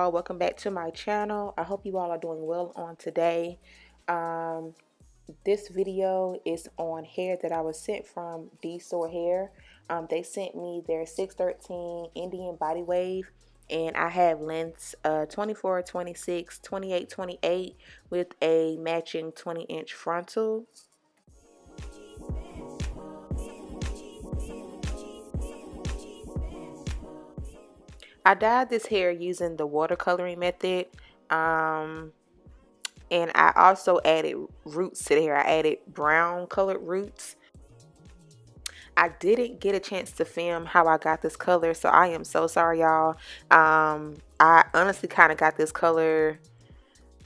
y'all, welcome back to my channel. I hope you all are doing well on today. This video is on hair that I was sent from DSoar hair. They sent me their 613 Indian body wave, and I have lengths 24, 26, 28, 28 with a matching 20-inch frontal. I dyed this hair using the watercoloring method, and I also added roots to the hair. I added brown colored roots. I didn't get a chance to film how I got this color, so I am so sorry, y'all. I honestly kind of got this color,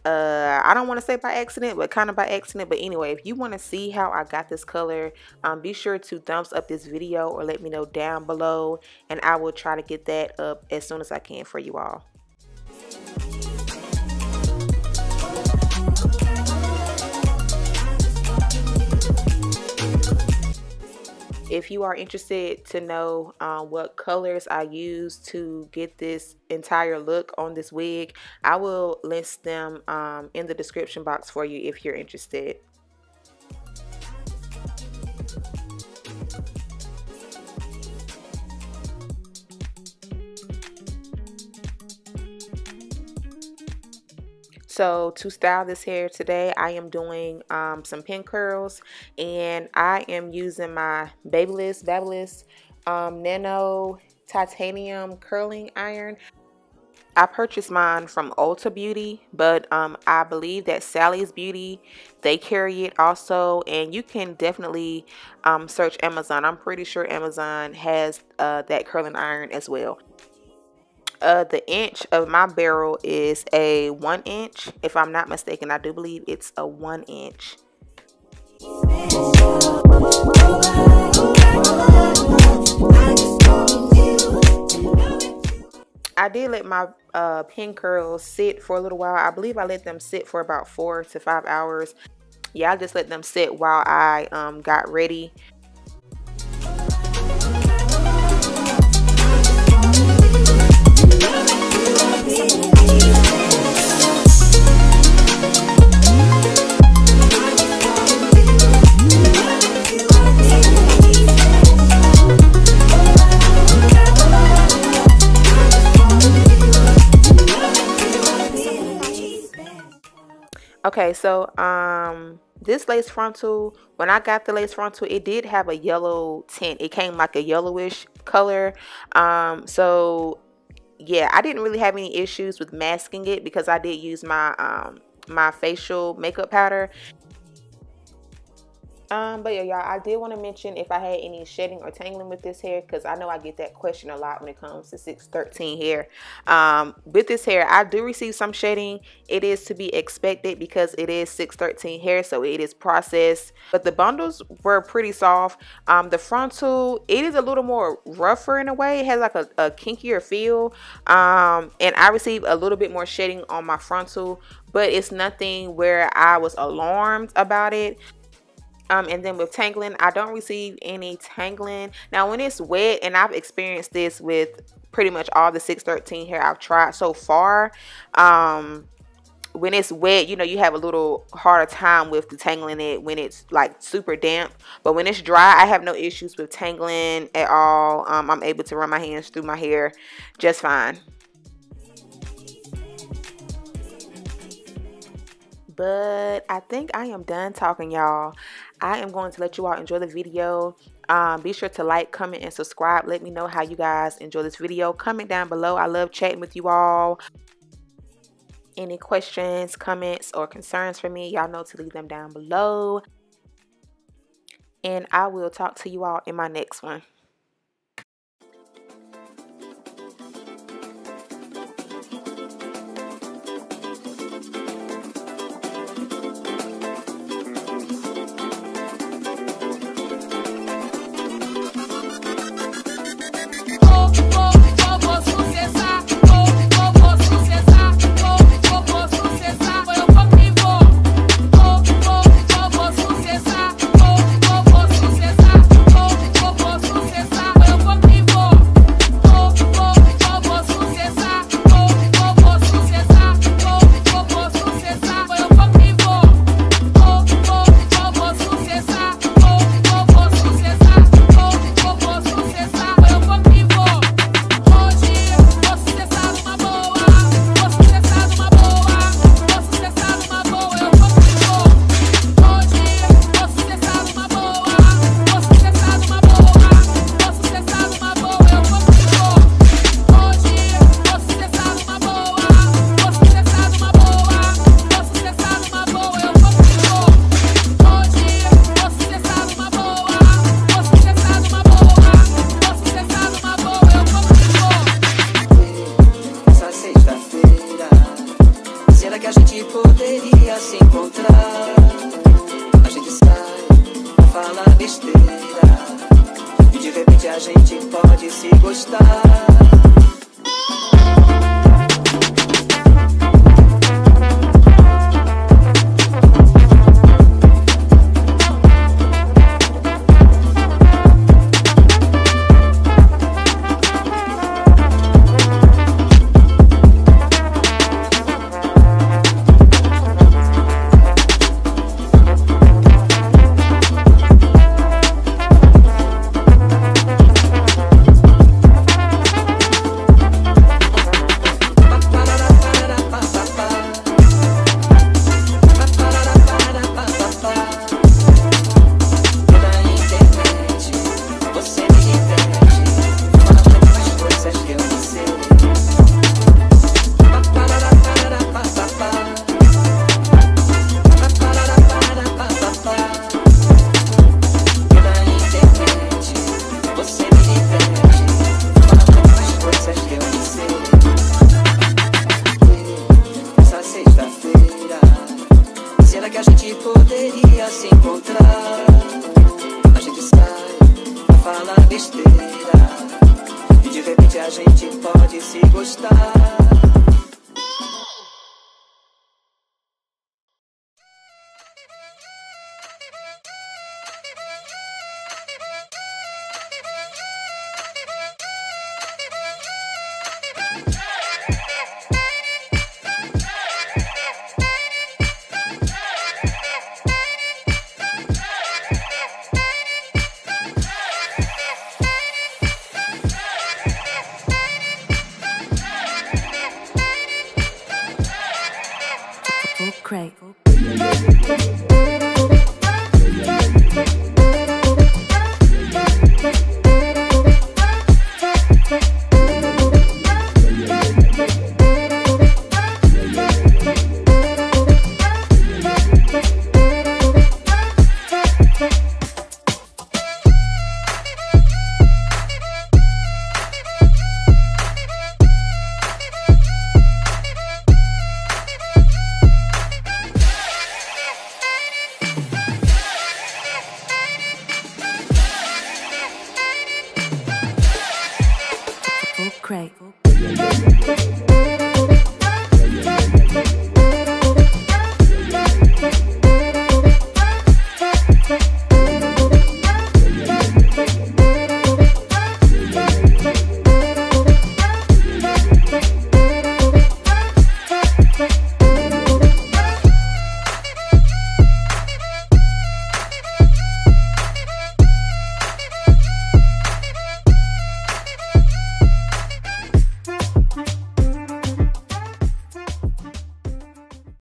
I don't want to say by accident, but kind of by accident. But anyway, if you want to see how I got this color, be sure to thumbs up this video or let me know down below, and I will try to get that up as soon as I can for you all. If you are interested to know what colors I use to get this entire look on this wig, I will list them in the description box for you if you're interested. So to style this hair today, I am doing some pin curls, and I am using my Babyliss Nano Titanium Curling Iron. I purchased mine from Ulta Beauty, but I believe that Sally's Beauty, they carry it also, and you can definitely search Amazon. I'm pretty sure Amazon has that curling iron as well. The inch of my barrel is a 1 inch. If I'm not mistaken, I do believe it's a 1 inch. I did let my pin curls sit for a little while. I believe I let them sit for about 4 to 5 hours. Yeah, I just let them sit while I got ready. Okay, so this lace frontal, when I got the lace frontal, it did have a yellow tint. It came like a yellowish color. So yeah, I didn't really have any issues with masking it because I did use my my facial makeup powder. But yeah, y'all, I did want to mention if I had any shedding or tangling with this hair, because I know I get that question a lot when it comes to 613 hair. With this hair, I do receive some shedding. It is to be expected because it is 613 hair, so it is processed. But the bundles were pretty soft. The frontal, it is a little more rougher in a way. It has like a kinkier feel. And I received a little bit more shedding on my frontal, but it's nothing where I was alarmed about it. And then with tangling, I don't receive any tangling. Now when it's wet, and I've experienced this with pretty much all the 613 hair I've tried so far, when it's wet, you know, you have a little harder time with detangling it when it's like super damp. But when it's dry, I have no issues with tangling at all. I'm able to run my hands through my hair just fine. But I think I am done talking, y'all. I am going to let you all enjoy the video. Be sure to like, comment, and subscribe. Let me know how you guys enjoy this video. Comment down below. I love chatting with you all. Any questions, comments, or concerns for me, y'all know to leave them down below. And I will talk to you all in my next one. que a gente poderia se encontrar? A gente sai pra falar besteira e de repente a gente pode se gostar. Craig.